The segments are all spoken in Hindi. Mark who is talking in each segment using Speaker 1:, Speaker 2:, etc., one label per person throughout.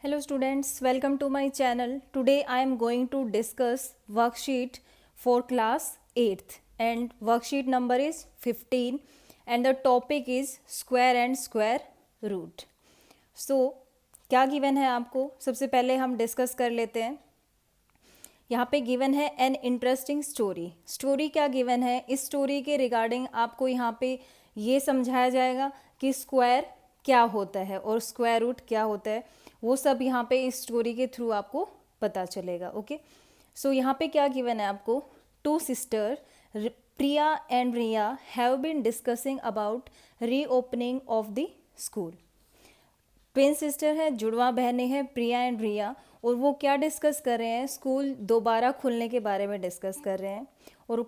Speaker 1: Hello students, welcome to my channel. Today I am going to discuss worksheet for class 8th and worksheet number is 15 and the topic is square and square root. So क्या गिवन है आपको? सबसे पहले हम डिस्कस कर लेते हैं. यहाँ पे गिवन है एन इंटरेस्टिंग स्टोरी. स्टोरी क्या गिवन है? इस स्टोरी के रिगार्डिंग आपको यहाँ पे ये समझाया जाएगा कि स्क्वायर क्या होता है और स्क्वायर रूट क्या होता है. वो सब यहाँ पे इस स्टोरी के थ्रू आपको पता चलेगा. ओके, सो यहाँ पे क्या गिवन है आपको? Two sister Priya and Riya have been discussing about reopening of the school. Twin sister है, जुड़वा बहनें हैं प्रिया एंड रिया, और वो क्या डिस्कस कर रहे हैं? स्कूल दोबारा खुलने के बारे में डिस्कस कर रहे हैं. और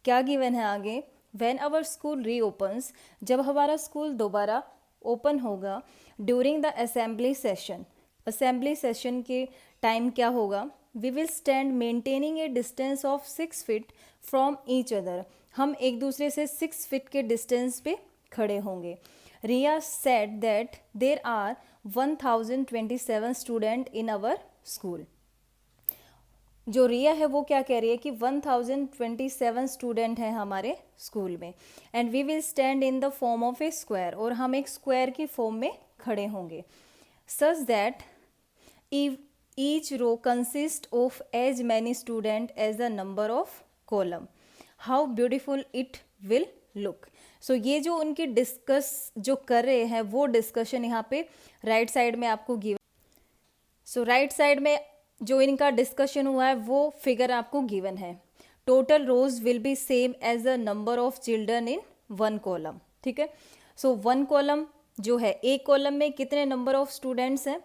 Speaker 1: क्या गिवन है आगे? व्हेन आवर स्कूल रीओपन्स, जब हमारा स्कूल दोबारा ओपन होगा, during the assembly session, assembly session के टाइम क्या होगा? We will stand maintaining a distance of 6 feet from each other, हम एक दूसरे से 6 फीट के डिस्टेंस पे खड़े होंगे. Riya said that there are 1027 student in our school. जो रिया है वो क्या कह रही है कि 1027 स्टूडेंट हैं हमारे स्कूल में. And we will stand in the form of a square, और हम एक स्क्वायर की फॉर्म में खड़े होंगे. Such that each row consist of as many student as the number of column. How beautiful it will look. So ये जो उनकी डिस्कस जो कर रहे हैं वो डिस्कशन यहाँ पे राइट साइड में आपको गिवन. सो राइट साइड में जो इनका डिस्कशन हुआ है वो फिगर आपको गिवन है. Total rows will be same as the number of children in one column. ठीक है, सो वन कॉलम जो है, एक कॉलम में कितने नंबर ऑफ स्टूडेंट्स हैं?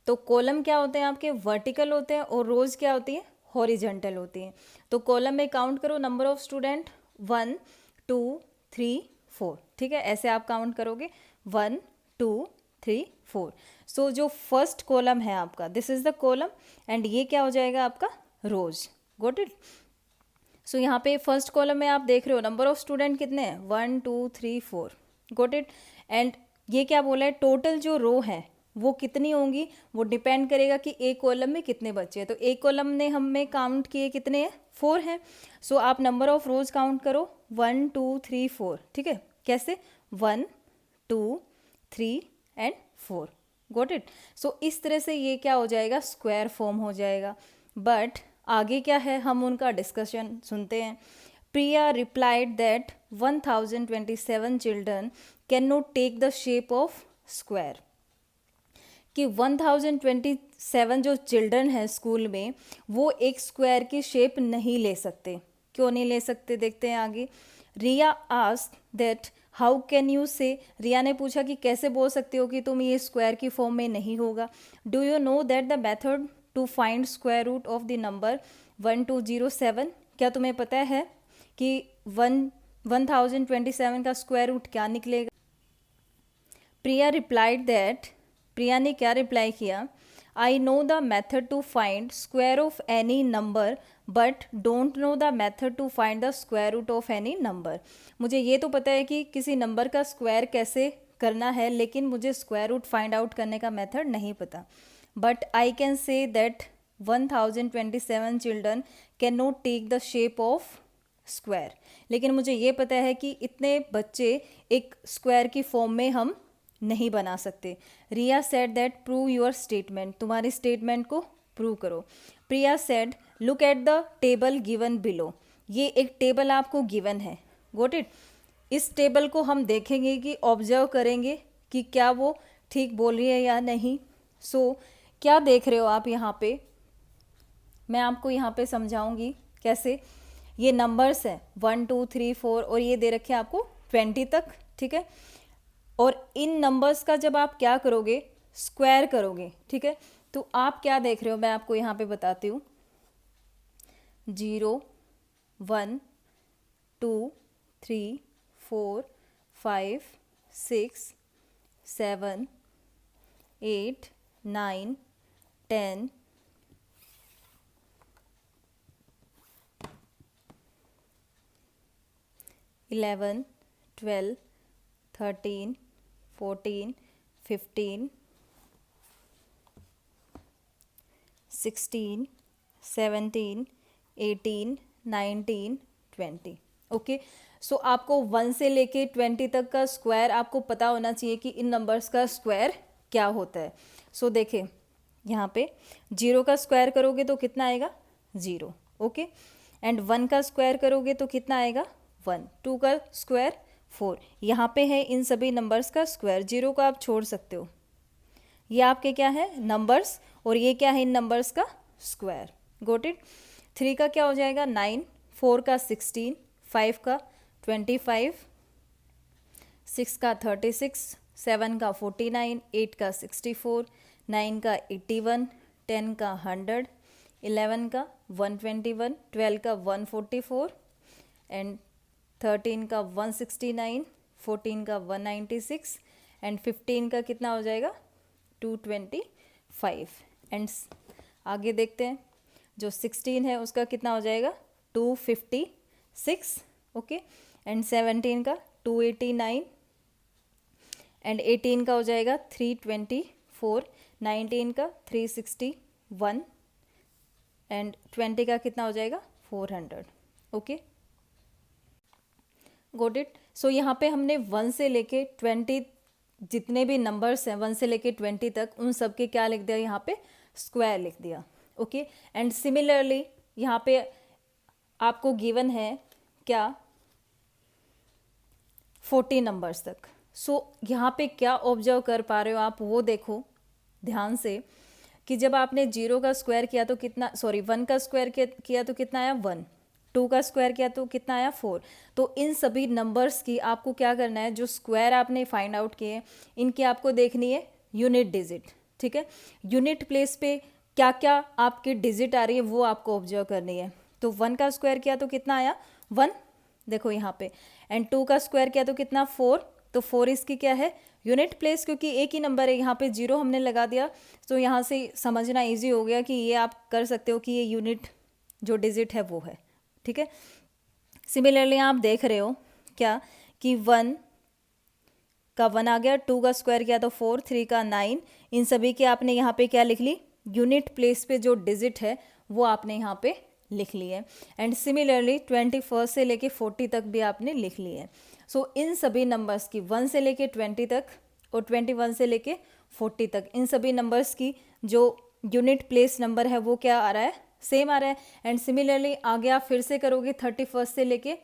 Speaker 1: तो कॉलम क्या होते हैं आपके? वर्टिकल होते हैं, और रोज क्या होती है? हॉरिजेंटल होती हैं. तो कॉलम में काउंट करो नंबर ऑफ स्टूडेंट, 1 2 3 4. ठीक है, ऐसे आप काउंट करोगे 1 2 3 4. सो जो फर्स्ट कॉलम है आपका, this is the column, and ये क्या हो जाएगा आपका? रोज. Got it. सो यहाँ पे फर्स्ट कॉलम में आप देख रहे हो नंबर ऑफ स्टूडेंट कितने हैं? 1 2 3 4. Got it. एंड ये क्या बोला है? टोटल जो रो है वो कितनी होंगी? वो डिपेंड करेगा कि एक कॉलम में कितने बच्चे हैं. तो एक कॉलम ने हमें काउंट किए कितने हैं? 4 हैं. सो आप नंबर ऑफ रोज काउंट करो 1 2 3 4. ठीक है, कैसे? 1 2 3 एंड 4. Got it. सो इस तरह से ये क्या हो जाएगा? स्क्वायर फॉर्म हो जाएगा. बट आगे क्या है, हम उनका डिस्कशन सुनते हैं. Priya replied that 1027 children can not take the shape of square. कि 1027 जो चिल्ड्रन है स्कूल में, वो एक स्क्वायर की शेप नहीं ले सकते. क्यों नहीं ले सकते? देखते हैं आगे. Riya asked that how can you say, Riya ने पूछा कि कैसे बोल सकते हो कि तुम ये स्क्वायर की फॉर्म में नहीं होगा. Do you know that the method to find square root of the number 1207. क्या तुम्हें पता है कि 1027 का स्क्वायर रूट क्या निकलेगा? प्रिया रिप्लाइड दैट, प्रिया ने क्या रिप्लाई किया? I know the method to find square of any number but don't know the method to find the square root of any number. मुझे ये तो पता है कि किसी नंबर का स्क्वायर कैसे करना है, लेकिन मुझे स्क्वायर रूट फाइंड आउट करने का मेथड नहीं पता. But I can say that 1027 children can not take the shape of square. लेकिन मुझे ये पता है कि इतने बच्चे एक स्क्वायर की फॉर्म में हम नहीं बना सकते. Riya said that prove your statement, तुम्हारी स्टेटमेंट को प्रूव करो. Priya said look at the table given below. ये एक टेबल आपको गिवन है. Got it. इस टेबल को हम देखेंगे कि ऑब्जर्व करेंगे कि क्या वो ठीक बोल रही है या नहीं. सो क्या देख रहे हो आप यहाँ पे? मैं आपको यहाँ पे समझाऊंगी कैसे. ये नंबर्स हैं 1 2 3 4, और ये दे रखे हैं आपको 20 तक. ठीक है, और इन नंबर्स का जब आप क्या करोगे? स्क्वायर करोगे. ठीक है, तो आप क्या देख रहे हो? मैं आपको यहाँ पे बताती हूँ. 0 1 2 3 4 5 6 7 8 9 10 11 12 13 14 15 16, 17, 18, 19, 20। ओके, सो आपको 1 से लेके 20 तक का स्क्वायर आपको पता होना चाहिए कि इन नंबर्स का स्क्वायर क्या होता है। सो देखिए यहाँ पे 0 का स्क्वायर करोगे तो कितना आएगा 0, ओके, एंड 1 का स्क्वायर करोगे तो कितना आएगा 1, 2 का स्क्वायर 4। यहाँ पे है इन सभी नंबर्स का स्क्वायर, 0 को आप छोड़ सकते हो, ये आपके क्या है नंबर्स, और ये क्या है इन नंबर्स का स्क्वायर। Got it. 3 का क्या हो जाएगा 9, 4 का 16, 5 का 25, 6 का 36, 7 का 49, 8 का 64, 9 का 81, 10 का 100, 11 का 121, 12 का 144 एंड 13 का 169, 14 का 196 एंड 15 का कितना हो जाएगा 225। एंड आगे देखते हैं, जो 16 है उसका कितना हो जाएगा 256, ओके, एंड 17 का 289 एंड 18 का हो जाएगा 324, 19 का 361 एंड 20 का कितना हो जाएगा 400, ओके, गोट इट। सो यहाँ पे हमने 1 से लेके 20 जितने भी नंबर्स हैं 1 से लेके 20 तक उन सब के क्या लिख दिया यहाँ पे स्क्वायर लिख दिया, ओके। एंड सिमिलरली यहाँ पे आपको गिवन है क्या 40 नंबर्स तक। सो यहाँ पे क्या ऑब्जर्व कर पा रहे हो आप वो देखो ध्यान से कि जब आपने 0 का स्क्वायर किया तो कितना, सॉरी 1 का स्क्वायर किया तो कितना आया 1, 2 का स्क्वायर किया तो कितना आया 4। तो इन सभी नंबर्स की आपको क्या करना है, जो स्क्वायर आपने फाइंड आउट किए इनकी आपको देखनी है यूनिट डिजिट, ठीक है। यूनिट प्लेस पे क्या क्या आपकी डिजिट आ रही है वो आपको ऑब्जर्व करनी है। तो 1 का स्क्वायर किया तो कितना आया 1, देखो यहाँ पे, एंड 2 का स्क्वायर किया तो कितना 4, तो 4 इसकी क्या है यूनिट प्लेस, क्योंकि एक ही नंबर है यहाँ पे 0 हमने लगा दिया, तो यहाँ से समझना इजी हो गया कि ये आप कर सकते हो कि ये यूनिट जो डिजिट है वो है, ठीक है। सिमिलरली आप देख रहे हो क्या कि 1 का 1 आ गया, 2 का स्क्वायर किया तो 4, 3 का 9, इन सभी के आपने यहाँ पे क्या लिख ली यूनिट प्लेस पे जो डिजिट है वो आपने यहाँ पे लिख ली है। एंड सिमिलरली 21 से लेके 40 तक भी आपने लिख ली है। सो इन सभी नंबर्स की 1 से लेके 20 तक और 21 से लेके 40 तक इन सभी नंबर्स की जो यूनिट प्लेस नंबर है वो क्या आ रहा है सेम आ रहा है। एंड सिमिलरली आगे आप फिर से करोगे 31 से लेके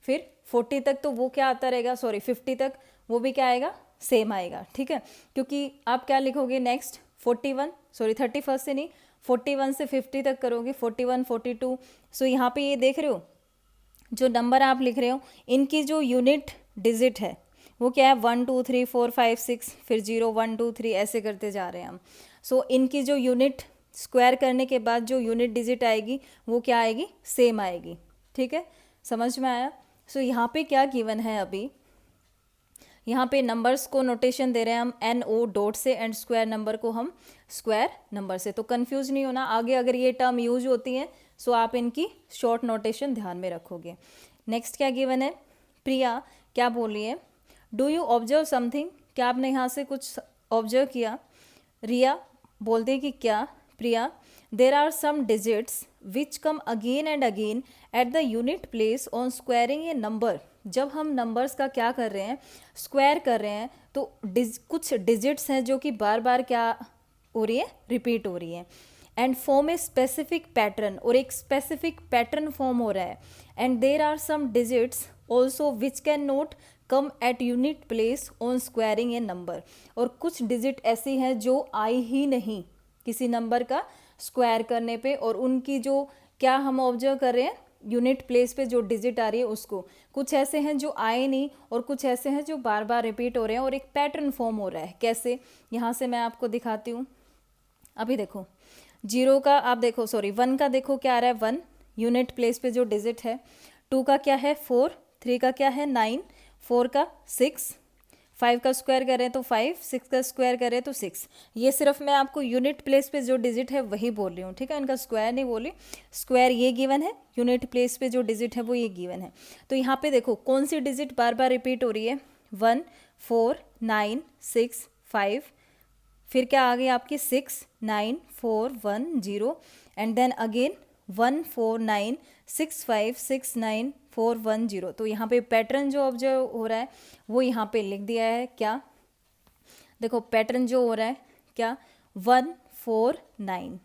Speaker 1: फिर 40 तक, तो वो क्या आता रहेगा, सॉरी 50 तक, वो भी क्या आएगा सेम आएगा, ठीक है। क्योंकि आप क्या लिखोगे नेक्स्ट 41, सॉरी 31 से नहीं 41 से 50 तक करोगे 41, 42। सो यहाँ पे ये देख रहे हो जो नंबर आप लिख रहे हो इनकी जो यूनिट डिजिट है वो क्या है 1 2 3 4 5 6, फिर 0 1 2 3 ऐसे करते जा रहे हैं हम। सो इनकी जो यूनिट स्क्वायर करने के बाद जो यूनिट डिजिट आएगी वो क्या आएगी सेम आएगी, ठीक है, समझ में आया। सो यहाँ पे क्या गिवन है, अभी यहाँ पे नंबर्स को नोटेशन दे रहे हैं हम NO डॉट से एंड स्क्वायर नंबर को हम स्क्वायर नंबर से, तो कंफ्यूज नहीं होना आगे अगर ये टर्म यूज होती है सो आप इनकी शॉर्ट नोटेशन ध्यान में रखोगे। नेक्स्ट क्या गिवन है, प्रिया क्या बोल रही है, डू यू ऑब्जर्व समथिंग, क्या आपने यहाँ से कुछ ऑब्जर्व किया। रिया बोलते कि क्या, Priya there are some digits which come again and again at the unit place on squaring a number. जब हम नंबर्स का क्या कर रहे हैं स्क्वायर कर रहे हैं तो कुछ डिजिट्स हैं जो कि बार बार क्या हो रही है रिपीट हो रही है, and form a specific pattern, और एक स्पेसिफिक पैटर्न फॉर्म हो रहा है। And there are some digits also which can not come at unit place on squaring a number, और कुछ डिजिट ऐसी हैं जो आई ही नहीं किसी नंबर का स्क्वायर करने पे, और उनकी जो क्या हम ऑब्जर्व कर रहे हैं यूनिट प्लेस पे जो डिजिट आ रही है उसको, कुछ ऐसे हैं जो आए नहीं और कुछ ऐसे हैं जो बार बार रिपीट हो रहे हैं और एक पैटर्न फॉर्म हो रहा है। कैसे, यहाँ से मैं आपको दिखाती हूँ। अभी देखो 0 का आप देखो, सॉरी 1 का देखो क्या आ रहा है 1 यूनिट प्लेस पे जो डिजिट है, 2 का क्या है 4, 3 का क्या है 9, 4 का 6, 5 का स्क्वायर कर रहे हैं तो 5, 6 का स्क्वायर कर रहे हैं तो 6। ये सिर्फ मैं आपको यूनिट प्लेस पे जो डिजिट है वही बोल रही हूँ, ठीक है, इनका स्क्वायर नहीं बोली। स्क्वायर ये गिवन है, यूनिट प्लेस पे जो डिजिट है वो ये गिवन है। तो यहाँ पे देखो कौन सी डिजिट बार बार रिपीट हो रही है, 1 4 9 6 5 फिर क्या आ गई आपकी 69410 एंड देन अगेन 1496569 तो यहाँ पे पैटर्न जो ऑब्जर्व हो रहा है वो यहाँ पे लिख दिया है। क्या देखो पैटर्न जो हो रहा है क्या 149,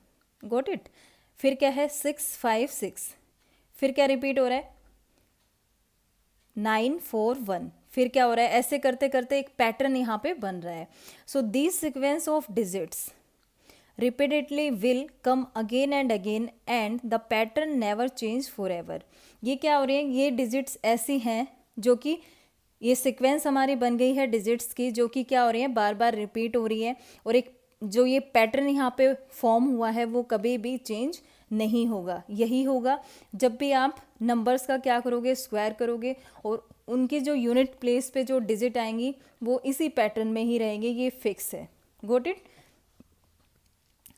Speaker 1: गॉट इट। फिर क्या है 656, फिर क्या रिपीट हो रहा है 941, फिर क्या हो रहा है, ऐसे करते करते एक पैटर्न यहाँ पे बन रहा है। So this sequence of digits repeatedly will come again and again and the pattern never change forever। ये क्या हो रही है, ये डिजिट्स ऐसी हैं जो कि ये सीक्वेंस हमारी बन गई है डिजिट्स की, जो कि क्या हो रही है, बार बार रिपीट हो रही है और एक जो ये पैटर्न यहाँ पे फॉर्म हुआ है वो कभी भी चेंज नहीं होगा। यही होगा जब भी आप नंबर्स का क्या करोगे, स्क्वायर करोगे और उनकी जो यूनिट प्लेस पे जो डिजिट आएंगी वो इसी पैटर्न में ही रहेंगे, ये फिक्स है। Got it.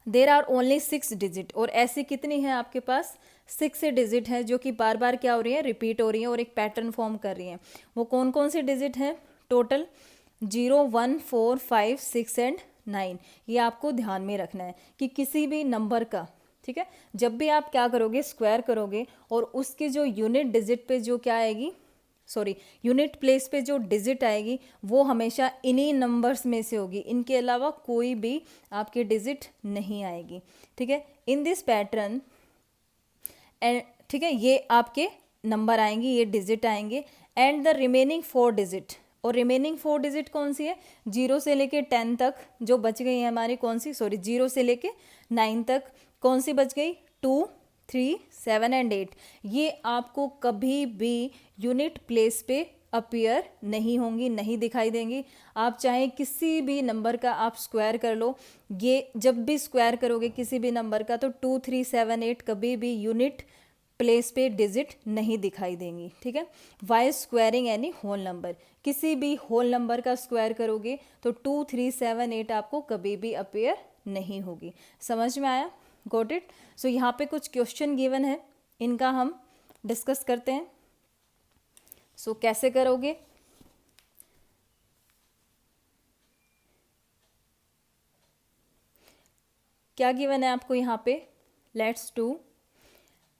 Speaker 1: There are only 6 digit, और ऐसी कितनी है आपके पास, 6 डिजिट है जो कि बार बार क्या हो रही है, रिपीट हो रही है और एक पैटर्न फॉर्म कर रही है। वो कौन कौन सी डिजिट हैं, टोटल 0 1 4 5 6 एंड 9। ये आपको ध्यान में रखना है कि किसी भी नंबर का, ठीक है, जब भी आप क्या करोगे, स्क्वायर करोगे और उसकी जो यूनिट डिजिट पे जो क्या आएगी, सॉरी यूनिट प्लेस पे जो डिजिट आएगी वो हमेशा इन्हीं नंबर्स में से होगी, इनके अलावा कोई भी आपकी डिजिट नहीं आएगी। ठीक है, इन दिस पैटर्न एंड, ठीक है, ये आपके नंबर आएंगे, ये डिजिट आएंगे एंड द रिमेनिंग 4 डिजिट, और रिमेनिंग 4 डिजिट कौन सी है, 0 से लेके 10 तक जो बच गई है हमारी, कौन सी, सॉरी 0 से लेके 9 तक कौन सी बच गई, 2 3 7 एंड 8। ये आपको कभी भी यूनिट प्लेस पे अपीयर नहीं होंगी, नहीं दिखाई देंगी। आप चाहे किसी भी नंबर का आप स्क्वायर कर लो, ये जब भी स्क्वायर करोगे किसी भी नंबर का तो 2 3 7 8 कभी भी यूनिट प्लेस पे डिजिट नहीं दिखाई देंगी। ठीक है, why squaring any whole number, किसी भी होल नंबर का स्क्वायर करोगे तो 2 3 7 8 आपको कभी भी अपीयर नहीं होगी। समझ में आया, गॉट इट। सो यहाँ पे कुछ क्वेश्चन गिवन है, इनका हम डिस्कस करते हैं। सो कैसे करोगे, क्या गिवन है आपको यहाँ पे, let's do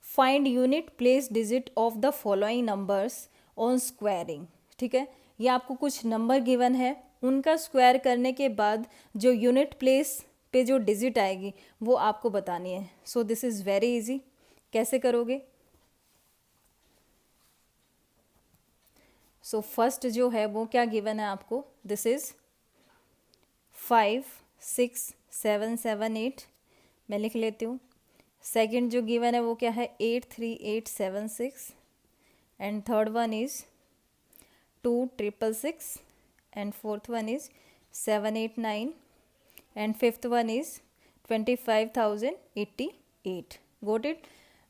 Speaker 1: find unit place digit of the following numbers on squaring. ठीक है, ये आपको कुछ नंबर गिवन है, उनका स्क्वायर करने के बाद जो यूनिट प्लेस पे जो डिजिट आएगी वो आपको बतानी है। So this is very easy. कैसे करोगे, सो फर्स्ट जो है वो क्या गिवन है आपको, दिस इज 5 6 7 7 8, मैं लिख लेती हूँ। सेकंड जो गिवन है वो क्या है, 8 3 8 7 6 and third one is 2 6 6 and fourth one is 7 8 9 and fifth one is 25,088। Got it.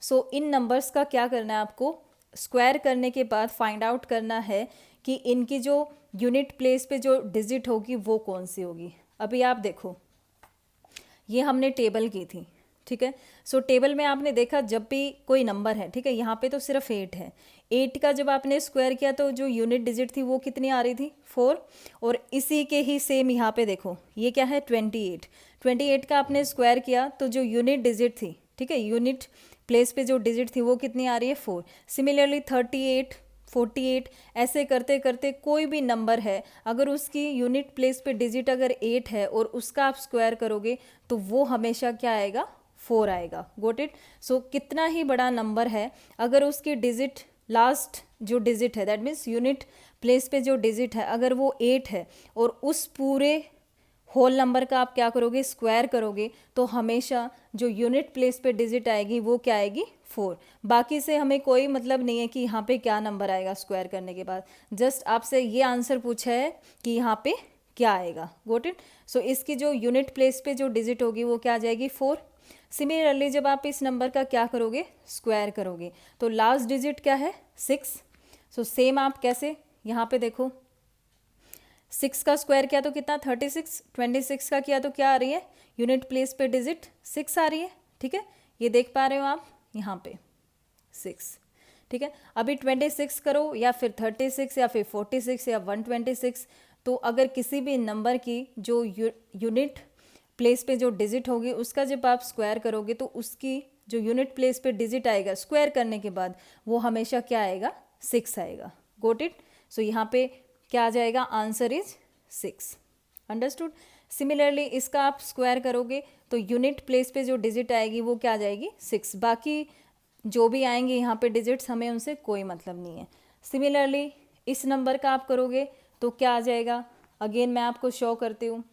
Speaker 1: So in numbers का क्या करना है आपको, स्क्वायर करने के बाद फाइंड आउट करना है कि इनकी जो यूनिट प्लेस पे जो डिजिट होगी वो कौन सी होगी। अभी आप देखो, ये हमने टेबल की थी, ठीक है। सो टेबल में आपने देखा जब भी कोई नंबर है, ठीक है, यहाँ पे तो सिर्फ 8 है, 8 का जब आपने स्क्वायर किया तो जो यूनिट डिजिट थी वो कितनी आ रही थी, 4। और इसी के ही सेम यहाँ पे देखो, ये क्या है 28 का आपने स्क्वायर किया तो जो यूनिट डिजिट थी, ठीक है, यूनिट प्लेस पे जो डिजिट थी वो कितनी आ रही है, 4। सिमिलरली 38 48 ऐसे करते करते कोई भी नंबर है, अगर उसकी यूनिट प्लेस पे डिजिट अगर 8 है और उसका आप स्क्वायर करोगे तो वो हमेशा क्या आएगा, 4 आएगा। Got it. सो कितना ही बड़ा नंबर है, अगर उसकी डिजिट लास्ट जो डिजिट है, दैट मीन्स यूनिट प्लेस पे जो डिजिट है अगर वो 8 है और उस पूरे होल नंबर का आप क्या करोगे, स्क्वायर करोगे, तो हमेशा जो यूनिट प्लेस पे डिजिट आएगी वो क्या आएगी, 4। बाकी से हमें कोई मतलब नहीं है कि यहाँ पे क्या नंबर आएगा स्क्वायर करने के बाद, जस्ट आपसे ये आंसर पूछा है कि यहाँ पे क्या आएगा। Got it. सो इसकी जो यूनिट प्लेस पे जो डिजिट होगी वो क्या आ जाएगी, 4। सिमिलरली जब आप इस नंबर का क्या करोगे, स्क्वायर करोगे, तो लास्ट डिजिट क्या है, 6। सो सेम आप कैसे, यहाँ पे देखो 6 का स्क्वायर किया तो कितना, 36। 26 का किया तो क्या आ रही है, यूनिट प्लेस पे डिजिट 6 आ रही है, ठीक है, ये देख पा रहे हो आप यहाँ पे 6, ठीक है। अभी 26 करो या फिर 36 या फिर 46 या 126, तो अगर किसी भी नंबर की जो यूनिट प्लेस पे जो डिजिट होगी उसका जब आप स्क्वायर करोगे तो उसकी जो यूनिट प्लेस पे डिजिट आएगा स्क्वायर करने के बाद वो हमेशा क्या आएगा, 6 आएगा। Got it. सो यहाँ पे क्या आ जाएगा, आंसर इज 6। अंडरस्टूड। सिमिलरली इसका आप स्क्वायर करोगे तो यूनिट प्लेस पे जो डिजिट आएगी वो क्या आ जाएगी, 6। बाकी जो भी आएंगे यहाँ पे डिजिट्स हमें उनसे कोई मतलब नहीं है। सिमिलरली इस नंबर का आप करोगे तो क्या आ जाएगा, अगेन मैं आपको शो करती हूँ।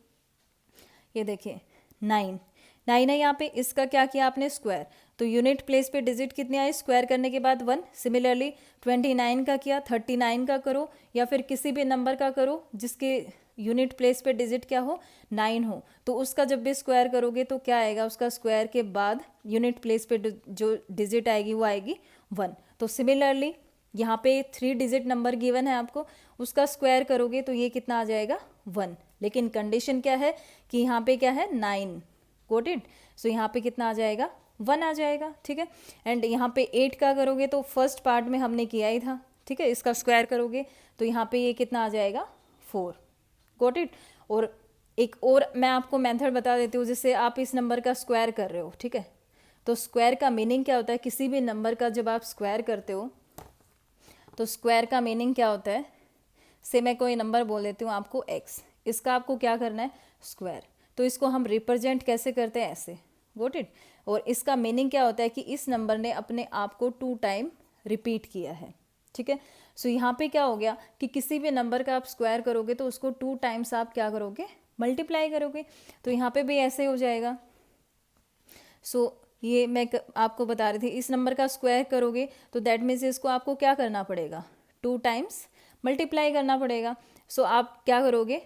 Speaker 1: ये देखिए 9 है यहाँ पे, इसका क्या किया आपने, स्क्वायर। तो यूनिट प्लेस पे डिजिट कितने आए, स्क्वायर करने के बाद 1। सिमिलरली 29 का किया, 39 का करो या फिर किसी भी नंबर का करो जिसके यूनिट प्लेस पे डिजिट क्या हो, 9 हो, तो उसका जब भी स्क्वायर करोगे तो क्या आएगा, उसका स्क्वायर के बाद यूनिट प्लेस पे जो डिजिट आएगी वो आएगी 1। तो सिमिलरली यहाँ पे 3 डिजिट नंबर गिवन है आपको, उसका स्क्वायर करोगे तो ये कितना आ जाएगा, 1। लेकिन कंडीशन क्या है कि यहाँ पे क्या है, 9। Got it. सो यहाँ पे कितना आ जाएगा, 1 आ जाएगा। ठीक है। एंड यहाँ पे 8 का करोगे तो फर्स्ट पार्ट में हमने किया ही था। ठीक है। इसका स्क्वायर करोगे तो यहाँ पे ये कितना आ जाएगा, 4। Got it. और एक और मैं आपको मेथड बता देती हूँ जिससे आप इस नंबर का स्क्वायर कर रहे हो। ठीक है। तो स्क्वायर का मीनिंग क्या होता है, किसी भी नंबर का जब आप स्क्वायर करते हो तो स्क्वायर का मीनिंग क्या होता है, से मैं कोई नंबर बोल देती हूँ आपको x, इसका आपको क्या करना है, स्क्वायर। तो इसको हम रिप्रेजेंट कैसे करते हैं, ऐसे। Got it. और इसका मीनिंग क्या होता है कि इस नंबर ने अपने आप को 2 टाइम रिपीट किया है। ठीक है। सो यहाँ पे क्या हो गया कि किसी भी नंबर का आप स्क्वायर करोगे तो उसको 2 टाइम्स आप क्या करोगे, मल्टीप्लाई करोगे। तो यहाँ पे भी ऐसे हो जाएगा। सो ये मैं आपको बता रही थी, इस नंबर का स्क्वायर करोगे तो दैट मीन्स इसको आपको क्या करना पड़ेगा, 2 टाइम्स मल्टीप्लाई करना पड़ेगा। सो आप क्या करोगे,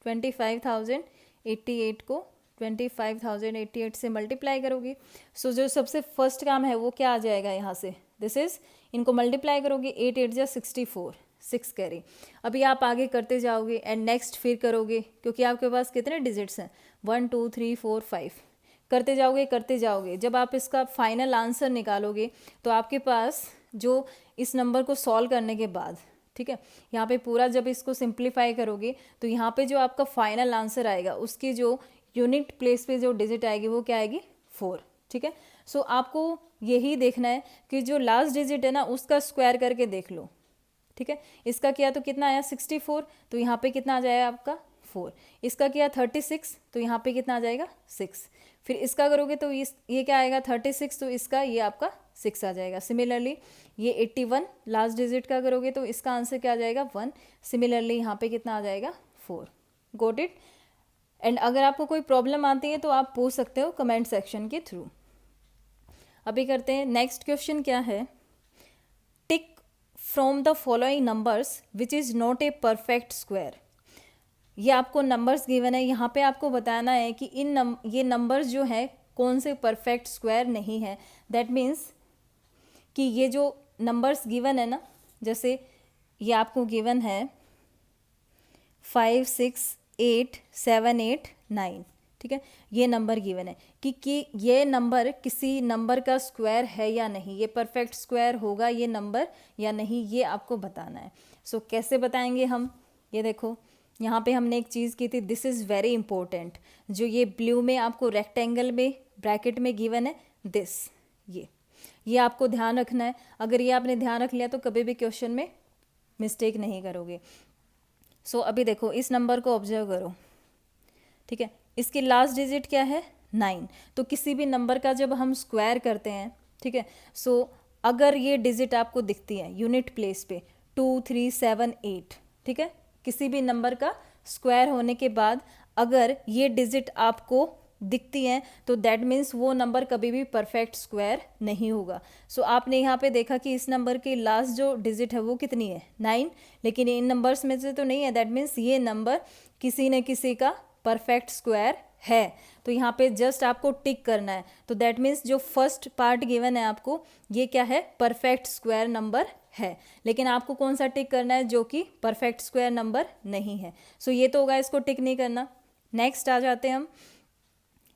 Speaker 1: 25,088 को 25,088 से मल्टीप्लाई करोगे। सो जो सबसे फर्स्ट काम है वो क्या आ जाएगा यहाँ से, दिस इज, इनको मल्टीप्लाई करोगे, 8 8 जा 64, 6 कैरी। अभी आप आगे करते जाओगे एंड नेक्स्ट फिर करोगे, क्योंकि आपके पास कितने डिजिट्स हैं, 1 2 3 4 5, करते जाओगे। जब आप इसका फाइनल आंसर निकालोगे तो आपके पास जो इस नंबर को सॉल्व करने के बाद, ठीक है, यहाँ पे पूरा जब इसको सिंप्लीफाई करोगे तो यहाँ पे जो आपका फाइनल आंसर आएगा उसकी जो यूनिट प्लेस पे जो डिजिट आएगी वो क्या आएगी, 4। ठीक है। सो आपको यही देखना है कि जो लास्ट डिजिट है ना उसका स्क्वायर करके देख लो। ठीक है। इसका किया तो कितना आया, 64, तो यहाँ पे कितना आ जाएगा आपका, 4। इसका किया 36, तो यहाँ पे कितना आ जाएगा, 6। फिर इसका करोगे तो ये क्या आएगा, 36, तो इसका ये आपका 6 आ जाएगा। सिमिलरली ये 81 लास्ट डिजिट का करोगे तो इसका आंसर क्या आ जाएगा, 1। सिमिलरली यहाँ पे कितना आ जाएगा, 4। Got it. एंड अगर आपको कोई प्रॉब्लम आती है तो आप पूछ सकते हो कमेंट सेक्शन के थ्रू। अभी करते हैं नेक्स्ट क्वेश्चन, क्या है, tick from the following numbers which is not a perfect square. ये आपको नंबर्स गिवन है, यहाँ पे आपको बताना है कि ये नंबर्स जो है कौन से परफेक्ट स्क्वायर नहीं है। दैट मीन्स कि ये जो नंबर्स गिवन है ना, जैसे ये आपको गिवन है 5 6 8 7 8 9, ठीक है, ये नंबर गिवन है कि ये नंबर किसी नंबर का स्क्वायर है या नहीं, ये परफेक्ट स्क्वायर होगा ये नंबर या नहीं, ये आपको बताना है। सो कैसे बताएंगे हम, ये देखो यहाँ पे हमने एक चीज़ की थी, दिस इज़ वेरी इंपॉर्टेंट, जो ये ब्लू में आपको रेक्टेंगल में ब्रैकेट में गिवन है, दिस, ये आपको ध्यान रखना है। अगर ये आपने ध्यान रख लिया तो कभी भी क्वेश्चन में मिस्टेक नहीं करोगे। सो अभी देखो इस नंबर को ऑब्जर्व करो, ठीक है, इसकी लास्ट डिजिट क्या है, 9। तो किसी भी नंबर का जब हम स्क्वायर करते हैं, ठीक है, सो अगर ये डिजिट आपको दिखती है यूनिट प्लेस पे 2 3 7 8, ठीक है, किसी भी नंबर का स्क्वायर होने के बाद अगर ये डिजिट आपको दिखती हैं तो दैट मीन्स वो नंबर कभी भी परफेक्ट स्क्वायर नहीं होगा। सो आपने यहाँ पे देखा कि इस नंबर की लास्ट जो डिजिट है वो कितनी है, 9, लेकिन इन नंबर्स में से तो नहीं है, दैट मीन्स ये नंबर किसी न किसी का परफेक्ट स्क्वायर है। तो यहाँ पे जस्ट आपको टिक करना है, तो दैट मीन्स जो फर्स्ट पार्ट गिवन है आपको ये क्या है, परफेक्ट स्क्वायर नंबर है, लेकिन आपको कौन सा टिक करना है, जो कि परफेक्ट स्क्वायर नंबर नहीं है। सो ये तो होगा, इसको टिक नहीं करना। नेक्स्ट आ जाते हैं हम,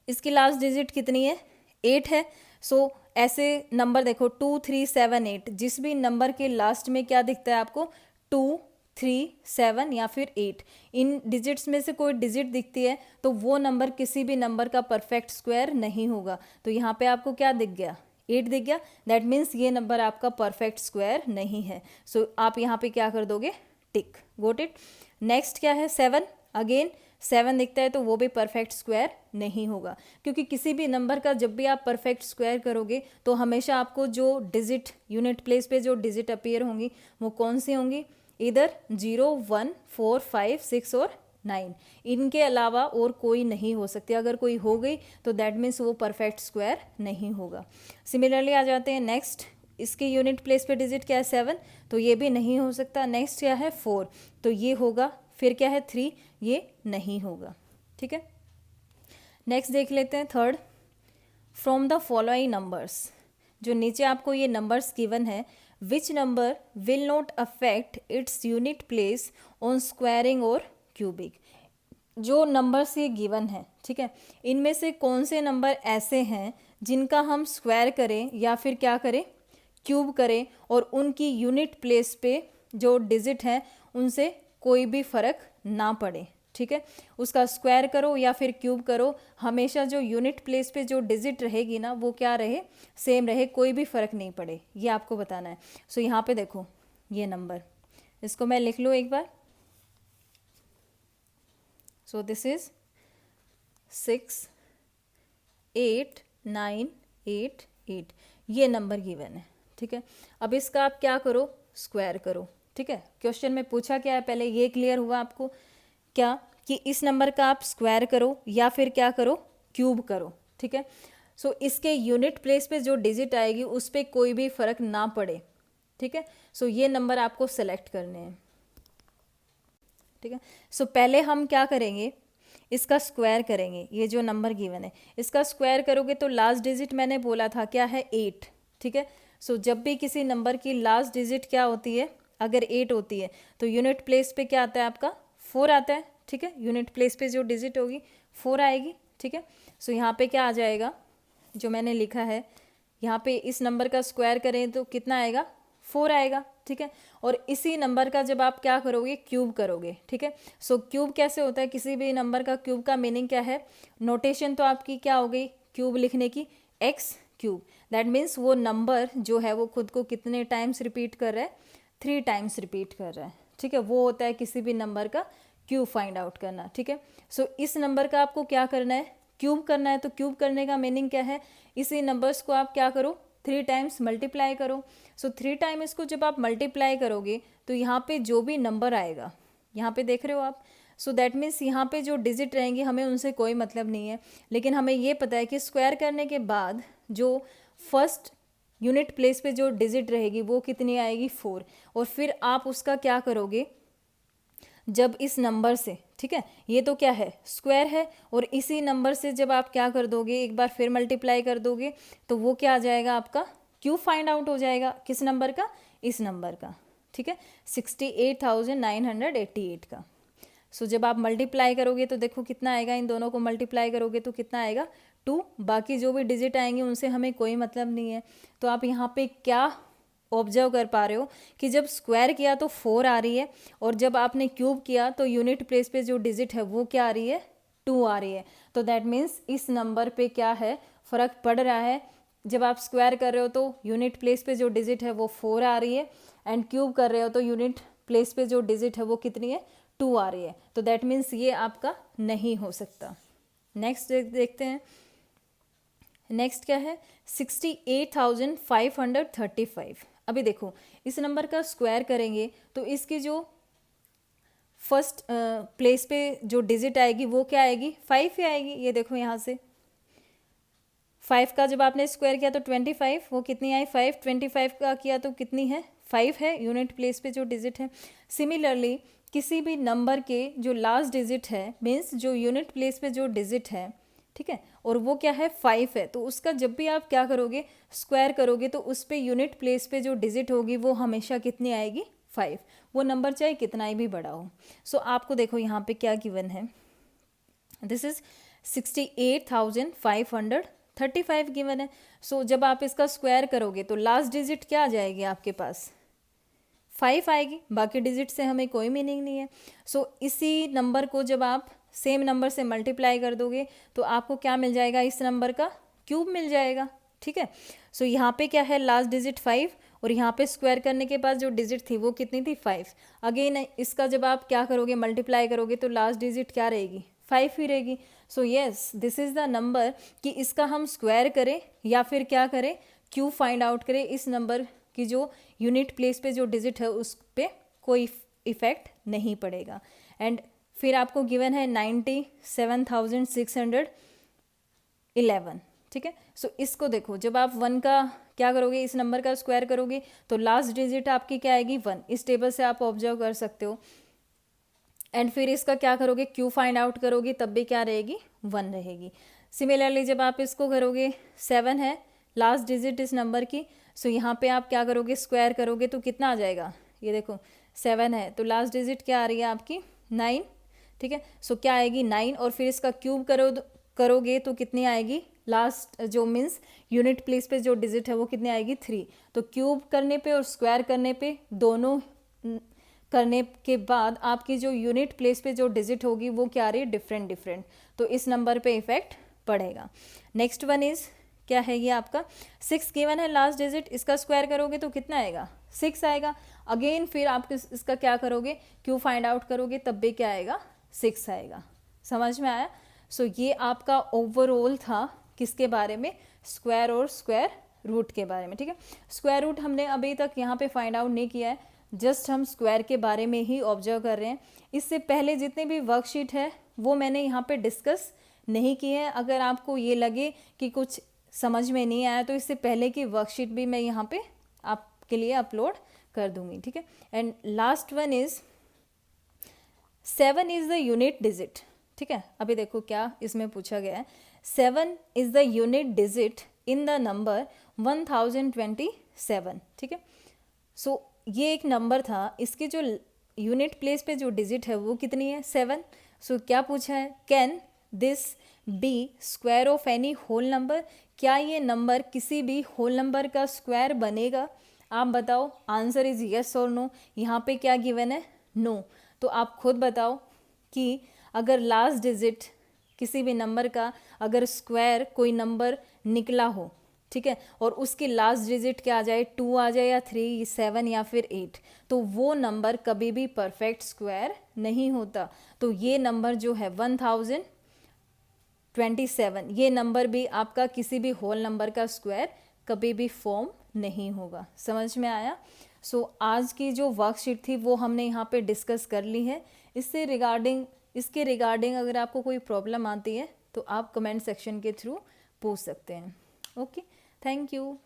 Speaker 1: इसकी लास्ट डिजिट कितनी है, 8 है। सो ऐसे नंबर देखो 2 3 7 8, जिस भी नंबर के लास्ट में क्या दिखता है आपको, 2 3, 7 या फिर 8, इन डिजिट्स में से कोई डिजिट दिखती है तो वो नंबर किसी भी नंबर का परफेक्ट स्क्वायर नहीं होगा। तो यहाँ पे आपको क्या दिख गया, 8 दिख गया, दैट मीन्स ये नंबर आपका परफेक्ट स्क्वायर नहीं है। सो आप यहाँ पे क्या कर दोगे, टिक, गोट इट। नेक्स्ट क्या है, 7, अगेन 7 दिखता है तो वो भी परफेक्ट स्क्वायर नहीं होगा, क्योंकि किसी भी नंबर का जब भी आप परफेक्ट स्क्वायर करोगे तो हमेशा आपको जो डिजिट यूनिट प्लेस पे जो डिजिट अपीयर होंगी वो कौन सी होंगी, इधर 0, 1, 4, 5, 6 और 9, इनके अलावा और कोई नहीं हो सकती। अगर कोई हो गई तो दैट मीन्स वो परफेक्ट स्क्वायर नहीं होगा। सिमिलरली आ जाते हैं नेक्स्ट, इसके यूनिट प्लेस पे डिजिट क्या है, 7, तो ये भी नहीं हो सकता। नेक्स्ट क्या है, 4, तो ये होगा। फिर क्या है, 3, ये नहीं होगा। ठीक है, नेक्स्ट देख लेते हैं third, from the following numbers, जो नीचे आपको ये नंबर्स गिवन है, which number will not affect its unit place on squaring और क्यूबिक। जो नंबर्स ये गिवन है, ठीक है, इनमें से कौन से नंबर ऐसे हैं जिनका हम स्क्वायर करें या फिर क्या करें, क्यूब करें, और उनकी यूनिट प्लेस पे जो डिजिट हैं उनसे कोई भी फर्क ना पड़े। ठीक है, उसका स्क्वायर करो या फिर क्यूब करो, हमेशा जो यूनिट प्लेस पे जो डिजिट रहेगी ना वो क्या रहे, सेम रहे, कोई भी फर्क नहीं पड़े, ये आपको बताना है। सो यहाँ पे देखो ये नंबर, इसको मैं लिख लूँ एक बार। सो दिस इज 6, 8, 9, 8, 8, ये नंबर गिवन है। ठीक है, अब इसका आप क्या करो, स्क्वायर करो। ठीक है, क्वेश्चन में पूछा क्या है, पहले ये क्लियर हुआ आपको क्या, कि इस नंबर का आप स्क्वायर करो या फिर क्या करो, क्यूब करो। ठीक है, सो इसके यूनिट प्लेस पे जो डिजिट आएगी उस पर कोई भी फर्क ना पड़े। ठीक है, सो ये नंबर आपको सेलेक्ट करने हैं। ठीक है, सो पहले हम क्या करेंगे, इसका स्क्वायर करेंगे। ये जो नंबर गिवन है इसका स्क्वायर करोगे तो लास्ट डिजिट मैंने बोला था क्या है, 8। ठीक है, सो जब भी किसी नंबर की लास्ट डिजिट क्या होती है, अगर 8 होती है तो यूनिट प्लेस पे क्या आता है आपका, 4 आता है। ठीक है, यूनिट प्लेस पे जो डिजिट होगी 4 आएगी। ठीक है, सो यहाँ पे क्या आ जाएगा, जो मैंने लिखा है यहाँ पे, इस नंबर का स्क्वायर करें तो कितना आएगा, 4 आएगा। ठीक है, और इसी नंबर का जब आप क्या करोगे, क्यूब करोगे। ठीक है, सो क्यूब कैसे होता है, किसी भी नंबर का क्यूब का मीनिंग क्या है, नोटेशन तो आपकी क्या हो गई क्यूब लिखने की, एक्स क्यूब, दैट मीन्स वो नंबर जो है वो खुद को कितने टाइम्स रिपीट कर रहा है, 3 टाइम्स रिपीट कर रहा है। ठीक है, वो होता है किसी भी नंबर का क्यूब फाइंड आउट करना। ठीक है, सो इस नंबर का आपको क्या करना है, क्यूब करना है। तो क्यूब करने का मीनिंग क्या है, इसी नंबर्स को आप क्या करो, 3 टाइम्स मल्टीप्लाई करो। सो 3 टाइम इसको जब आप मल्टीप्लाई करोगे तो यहाँ पे जो भी नंबर आएगा, यहाँ पे देख रहे हो आप, सो दैट मीन्स यहाँ पे जो डिजिट रहेंगी हमें उनसे कोई मतलब नहीं है, लेकिन हमें ये पता है कि स्क्वायर करने के बाद जो फर्स्ट यूनिट प्लेस पे जो डिजिट रहेगी वो कितनी आएगी, 4। और फिर आप उसका क्या करोगे, जब इस नंबर से, ठीक है, ये तो क्या है, स्क्वायर है, और इसी नंबर से जब आप क्या कर दोगे, एक बार फिर मल्टीप्लाई कर दोगे तो वो क्या आ जाएगा, आपका क्यूब फाइंड आउट हो जाएगा। किस नंबर का, इस नंबर का। ठीक है, 68,988 का। सो जब आप मल्टीप्लाई करोगे तो देखो कितना आएगा, इन दोनों को मल्टीप्लाई करोगे तो कितना आएगा, 2। बाकी जो भी डिजिट आएंगे उनसे हमें कोई मतलब नहीं है। तो आप यहाँ पे क्या ऑब्जर्व कर पा रहे हो कि जब स्क्वायर किया तो 4 आ रही है, और जब आपने क्यूब किया तो यूनिट प्लेस पे जो डिजिट है वो क्या आ रही है, 2 आ रही है। तो दैट मीन्स इस नंबर पे क्या है, फ़र्क पड़ रहा है। जब आप स्क्वायर कर रहे हो तो यूनिट प्लेस पे जो डिजिट है वो 4 आ रही है, एंड क्यूब कर रहे हो तो यूनिट प्लेस पे जो डिजिट है वो कितनी है, 2 आ रही है। तो दैट मीन्स ये आपका नहीं हो सकता। नेक्स्ट देखते हैं, नेक्स्ट क्या है, 68,535। अभी देखो इस नंबर का स्क्वायर करेंगे तो इसकी जो फर्स्ट प्लेस पे जो डिजिट आएगी वो क्या आएगी, 5 ही आएगी। ये देखो यहाँ से 5 का जब आपने स्क्वायर किया तो 25, वो कितनी आई, 5। 25 का किया तो कितनी है, 5 है, यूनिट प्लेस पे जो डिजिट है। सिमिलरली किसी भी नंबर के जो लास्ट डिजिट है, मीन्स जो यूनिट प्लेस पे जो डिजिट है, ठीक है, और वो क्या है, 5 है, तो उसका जब भी आप क्या करोगे, स्क्वायर करोगे तो उस पे यूनिट प्लेस पे जो डिजिट होगी वो हमेशा कितनी आएगी, 5। वो नंबर चाहे कितना ही भी बड़ा हो। सो आपको देखो यहाँ पे क्या गिवन है, दिस इज 68,535 गिवन है। सो जब आप इसका स्क्वायर करोगे तो लास्ट डिजिट क्या आ जाएगी आपके पास, 5 आएगी, बाकी डिजिट से हमें कोई मीनिंग नहीं है। सो इसी नंबर को जब आप सेम नंबर से मल्टीप्लाई कर दोगे तो आपको क्या मिल जाएगा, इस नंबर का क्यूब मिल जाएगा, ठीक है। सो यहाँ पे क्या है, लास्ट डिजिट 5 और यहाँ पे स्क्वायर करने के बाद जो डिजिट थी वो कितनी थी, 5। अगेन इसका जब आप क्या करोगे, मल्टीप्लाई करोगे तो लास्ट डिजिट क्या रहेगी, 5 ही रहेगी। So yes, this is the number कि इसका हम स्क्वायर करें या फिर क्या करें, क्यूब फाइंड आउट करें, इस नंबर की जो यूनिट प्लेस पे जो डिजिट है उस पर कोई इफेक्ट नहीं पड़ेगा। एंड फिर आपको गिवन है 97,611, ठीक है। सो इसको देखो, जब आप 1 का क्या करोगे, इस नंबर का स्क्वायर करोगे तो लास्ट डिजिट आपकी क्या आएगी, 1। इस टेबल से आप ऑब्जर्व कर सकते हो। एंड फिर इसका क्या करोगे, क्यू फाइंड आउट करोगे तब भी क्या रहेगी, 1 रहेगी। सिमिलरली जब आप इसको करोगे, 7 है लास्ट डिजिट इस नंबर की, सो यहाँ पे आप क्या करोगे, स्क्वायर करोगे तो कितना आ जाएगा, ये देखो 7 है तो लास्ट डिजिट क्या आ रही है आपकी, 9, ठीक है। सो क्या आएगी, 9, और फिर इसका क्यूब करोगे तो कितनी आएगी, लास्ट जो मीन्स यूनिट प्लेस पे जो डिजिट है वो कितनी आएगी, 3। तो क्यूब करने पे और स्क्वायर करने पे, दोनों करने के बाद आपकी जो यूनिट प्लेस पे जो डिजिट होगी वो क्या आ रही है, डिफरेंट, तो इस नंबर पे इफेक्ट पड़ेगा। नेक्स्ट वन इज क्या है, ये आपका 6 गिवन है लास्ट डिजिट, इसका स्क्वायर करोगे तो कितना आएगा, 6 आएगा। अगेन फिर आप इसका क्या करोगे, क्यू फाइंड आउट करोगे तब भी क्या आएगा, 6 आएगा। समझ में आया। सो ये आपका ओवरऑल था किसके बारे में, स्क्वायर और स्क्वायर रूट के बारे में, ठीक है। स्क्वायर रूट हमने अभी तक यहाँ पे फाइंड आउट नहीं किया है, जस्ट हम स्क्वायर के बारे में ही ऑब्जर्व कर रहे हैं। इससे पहले जितने भी वर्कशीट है वो मैंने यहाँ पे डिस्कस नहीं किए हैं। अगर आपको ये लगे कि कुछ समझ में नहीं आया तो इससे पहले की वर्कशीट भी मैं यहाँ पे आपके लिए अपलोड कर दूंगी, ठीक है। And last one is 7 is the unit digit, ठीक है। अभी देखो क्या इसमें पूछा गया है, 7 is the unit digit in the number 1027, ठीक है। सो ये एक नंबर था, इसकी जो यूनिट प्लेस पे जो डिजिट है वो कितनी है, 7। सो क्या पूछा है, can this be square of any whole number, क्या ये नंबर किसी भी होल नंबर का स्क्वायर बनेगा, आप बताओ। आंसर इज यस और नो। यहाँ पे क्या गिवन है, नो। तो आप खुद बताओ कि अगर लास्ट डिजिट किसी भी नंबर का अगर स्क्वायर कोई नंबर निकला हो, ठीक है, और उसकी लास्ट डिजिट क्या आ जाए, 2 आ जाए या 3, 7 या फिर 8, तो वो नंबर कभी भी परफेक्ट स्क्वायर नहीं होता। तो ये नंबर जो है 1027, ये नंबर भी आपका किसी भी होल नंबर का स्क्वायर कभी भी फॉर्म नहीं होगा। समझ में आया। सो आज की जो वर्कशीट थी वो हमने यहाँ पे डिस्कस कर ली है। इसके रिगार्डिंग अगर आपको कोई प्रॉब्लम आती है तो आप कमेंट सेक्शन के थ्रू पूछ सकते हैं। Okay, thank you.